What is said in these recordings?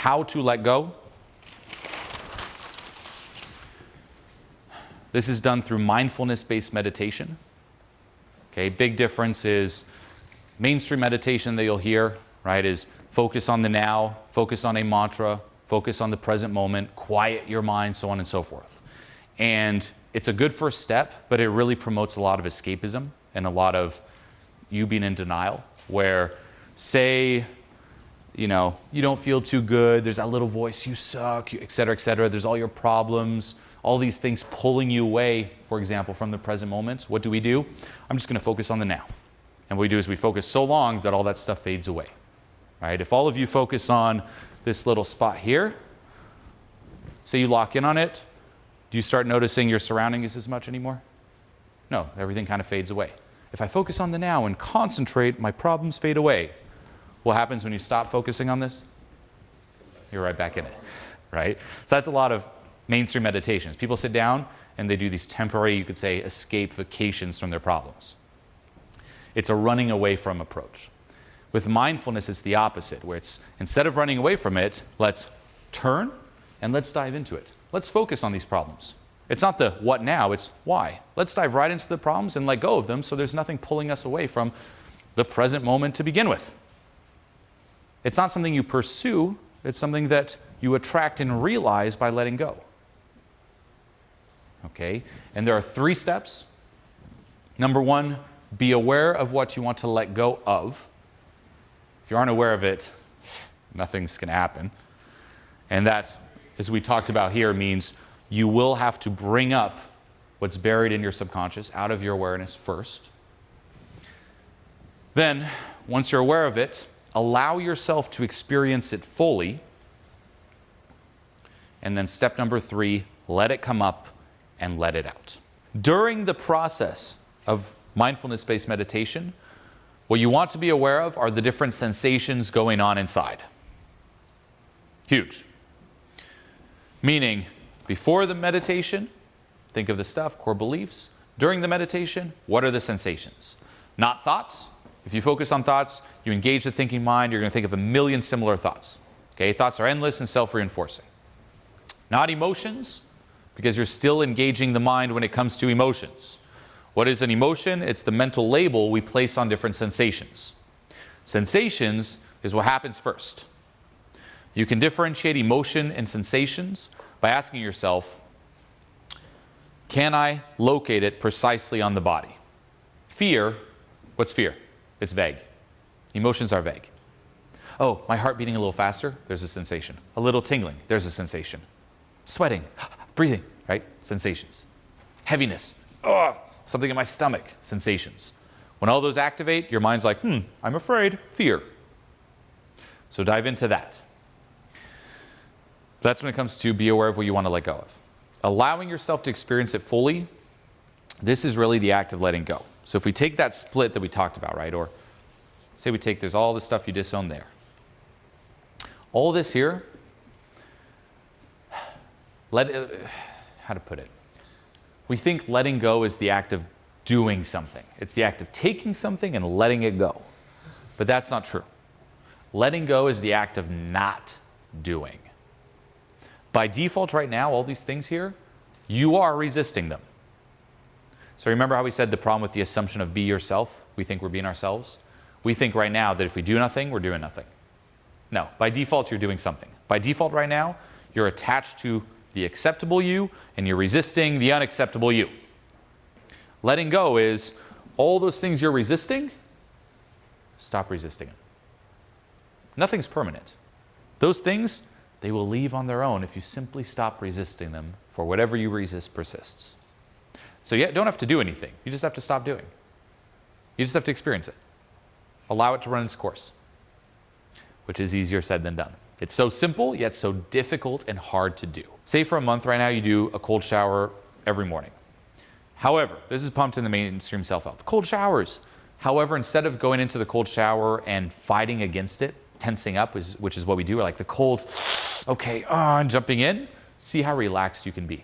How to let go. This is done through mindfulness-based meditation. Okay, big difference is mainstream meditation that you'll hear, right, is focus on the now, focus on a mantra, focus on the present moment, quiet your mind, so on and so forth. And it's a good first step, but it really promotes a lot of escapism and a lot of you being in denial, where say, you know, you don't feel too good, there's that little voice, you suck, et cetera, there's all your problems, all these things pulling you away, for example, from the present moment. What do? I'm just going to focus on the now. And what we do is we focus so long that all that stuff fades away. Right? If all of you focus on this little spot here, say you lock in on it, do you start noticing your surroundings as much anymore? No, everything kind of fades away. If I focus on the now and concentrate, my problems fade away. What happens when you stop focusing on this? You're right back in it, right? So that's a lot of mainstream meditations. People sit down and they do these temporary, you could say, escape vacations from their problems. It's a running away from approach. With mindfulness, it's the opposite, where it's instead of running away from it, let's turn and let's dive into it. Let's focus on these problems. It's not the what now, it's why. Let's dive right into the problems and let go of them so there's nothing pulling us away from the present moment to begin with. It's not something you pursue, it's something that you attract and realize by letting go. Okay, and there are 3 steps. Number 1, be aware of what you want to let go of. If you aren't aware of it, nothing's going to happen. And that, as we talked about here, means you will have to bring up what's buried in your subconscious out of your awareness first. Then, once you're aware of it, allow yourself to experience it fully. And then step number 3, let it come up and let it out. During the process of mindfulness-based meditation, what you want to be aware of are the different sensations going on inside. Huge. Meaning, before the meditation, think of the stuff, core beliefs. During the meditation, what are the sensations? Not thoughts. If you focus on thoughts, you engage the thinking mind, you're going to think of a million similar thoughts. Okay, thoughts are endless and self-reinforcing. Not emotions, because you're still engaging the mind when it comes to emotions. What is an emotion? It's the mental label we place on different sensations. Sensations is what happens first. You can differentiate emotion and sensations by asking yourself, can I locate it precisely on the body? Fear, what's fear? It's vague. Emotions are vague. Oh, my heart beating a little faster, there's a sensation. A little tingling, there's a sensation. Sweating, breathing, right? Sensations. Heaviness, something in my stomach, sensations. When all those activate, your mind's like, I'm afraid, fear. So dive into that. That's when it comes to be aware of what you want to let go of. Allowing yourself to experience it fully, this is really the act of letting go. So if we take that split that we talked about, right? Or say we take, there's all the stuff you disown there. All this here, how to put it? We think letting go is the act of doing something. It's the act of taking something and letting it go. But that's not true. Letting go is the act of not doing. By default right now, all these things here, you are resisting them. So remember how we said the problem with the assumption of be yourself? We think we're being ourselves. We think right now that if we do nothing, we're doing nothing. No, by default, you're doing something. By default right now, you're attached to the acceptable you, and you're resisting the unacceptable you. Letting go is all those things you're resisting, stop resisting them. Nothing's permanent. Those things, they will leave on their own if you simply stop resisting them, for whatever you resist persists. So you don't have to do anything. You just have to stop doing. You just have to experience it. Allow it to run its course, which is easier said than done. It's so simple, yet so difficult and hard to do. Say for a month right now, you do a cold shower every morning. However, this is pumped in the mainstream self-help. Cold showers. However, instead of going into the cold shower and fighting against it, tensing up, which is what we do, we're like the cold, okay, and jumping in, see how relaxed you can be.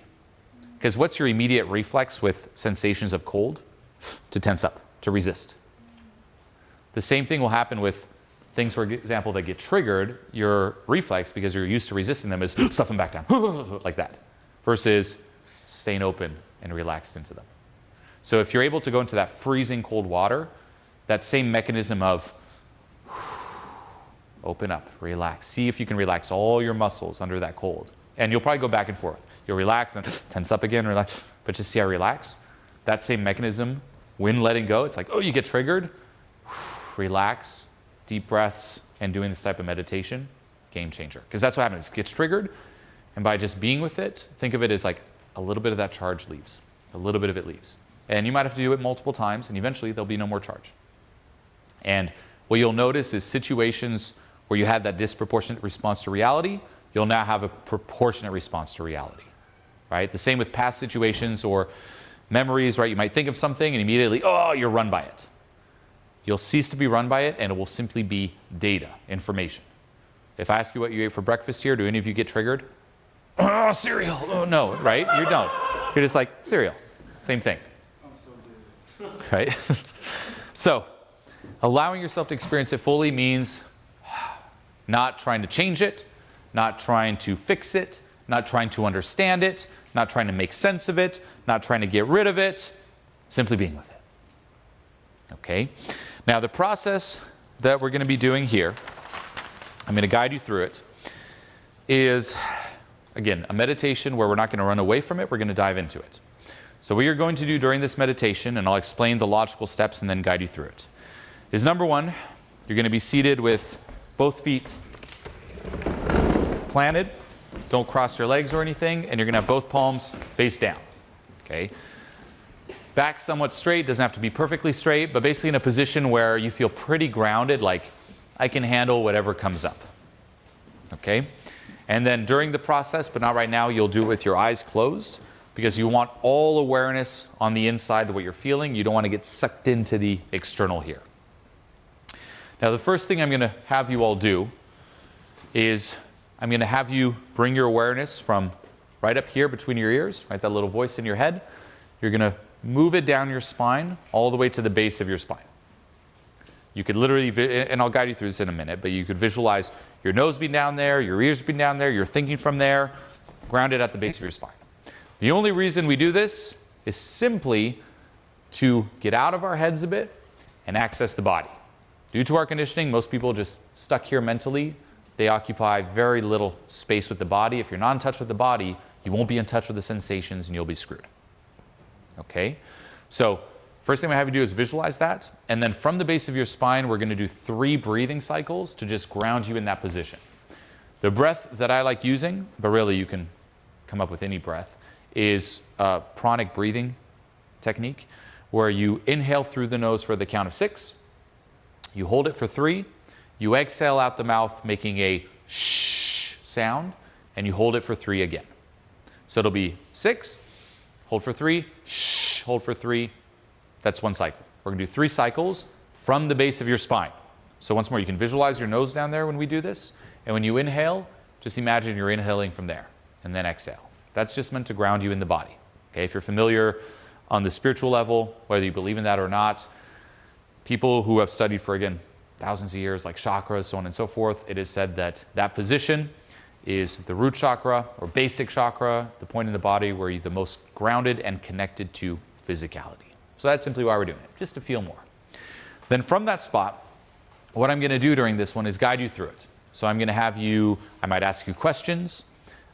Because what's your immediate reflex with sensations of cold? To tense up, to resist. The same thing will happen with things, for example, that get triggered, your reflex, because you're used to resisting them, is stuff them back down, like that, versus staying open and relaxed into them. So if you're able to go into that freezing cold water, that same mechanism of open up, relax. See if you can relax all your muscles under that cold. And you'll probably go back and forth. You'll relax, and then tense up again, relax. But just see how relax. That same mechanism, when letting go, it's like, oh, you get triggered. Relax, deep breaths, and doing this type of meditation, game changer. Because that's what happens. It gets triggered, and by just being with it, think of it as like a little bit of that charge leaves. A little bit of it leaves. And you might have to do it multiple times, and eventually there'll be no more charge. And what you'll notice is situations where you had that disproportionate response to reality, you'll now have a proportionate response to reality, right? The same with past situations or memories, right? You might think of something and immediately, oh, you're run by it. You'll cease to be run by it, and it will simply be data, information. If I ask you what you ate for breakfast here, do any of you get triggered? Oh, cereal. Oh, no, right? You don't. You're just like, cereal. Same thing. I'm so good. Right? So, allowing yourself to experience it fully means not trying to change it, not trying to fix it, not trying to understand it, not trying to make sense of it, not trying to get rid of it, simply being with it. Okay? Now, the process that we're going to be doing here, I'm going to guide you through it, is, again, a meditation where we're not going to run away from it, we're going to dive into it. So what you're going to do during this meditation, and I'll explain the logical steps and then guide you through it, is number one, you're going to be seated with both feet planted. Don't cross your legs or anything, and you're going to have both palms face down. Okay? Back somewhat straight, doesn't have to be perfectly straight, but basically in a position where you feel pretty grounded, like I can handle whatever comes up. Okay? And then during the process, but not right now, you'll do it with your eyes closed, because you want all awareness on the inside of what you're feeling. You don't want to get sucked into the external here. Now, the first thing I'm going to have you all do is I'm going to have you bring your awareness from right up here between your ears, right, that little voice in your head. You're going to move it down your spine all the way to the base of your spine. You could literally, and I'll guide you through this in a minute, but you could visualize your nose being down there, your ears being down there, you're thinking from there, grounded at the base of your spine. The only reason we do this is simply to get out of our heads a bit and access the body. Due to our conditioning, most people are just stuck here mentally. They occupy very little space with the body. If you're not in touch with the body, you won't be in touch with the sensations and you'll be screwed. Okay? So, first thing I have you do is visualize that. And then from the base of your spine, we're going to do 3 breathing cycles to just ground you in that position. The breath that I like using, but really you can come up with any breath, is a pranic breathing technique where you inhale through the nose for the count of 6. You hold it for 3, you exhale out the mouth making a shh sound, and you hold it for 3 again. So it'll be 6, hold for 3, shh, hold for 3. That's 1 cycle. We're going to do 3 cycles from the base of your spine. So once more, you can visualize your nose down there when we do this, and when you inhale, just imagine you're inhaling from there, and then exhale. That's just meant to ground you in the body. Okay? If you're familiar on the spiritual level, whether you believe in that or not, people who have studied for, again, thousands of years, like chakras, so on and so forth, it is said that that position is the root chakra or basic chakra, the point in the body where you're the most grounded and connected to physicality. So that's simply why we're doing it, just to feel more. Then from that spot, what I'm going to do during this one is guide you through it. So I'm going to have you, I might ask you questions,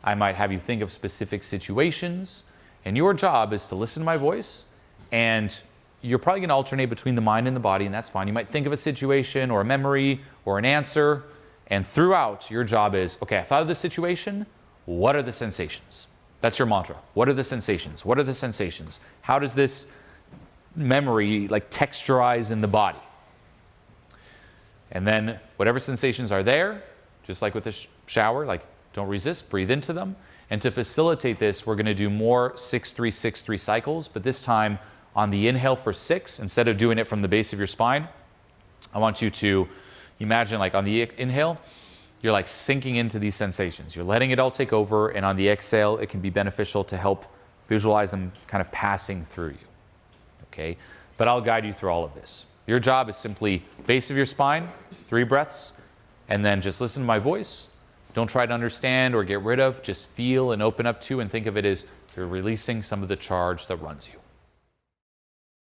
I might have you think of specific situations, and your job is to listen to my voice, and you're probably going to alternate between the mind and the body, and that's fine. You might think of a situation or a memory or an answer, and throughout, your job is, okay, I thought of the situation, what are the sensations? That's your mantra. What are the sensations? What are the sensations? How does this memory like texturize in the body? And then whatever sensations are there, just like with the shower, like don't resist, breathe into them. And to facilitate this, we're going to do more 6-3-6-3 cycles, but this time on the inhale for 6, instead of doing it from the base of your spine, I want you to imagine like on the inhale, you're like sinking into these sensations. You're letting it all take over, and on the exhale, it can be beneficial to help visualize them kind of passing through you. Okay? But I'll guide you through all of this. Your job is simply base of your spine, 3 breaths, and then just listen to my voice. Don't try to understand or get rid of, just feel and open up to and think of it as you're releasing some of the charge that runs you.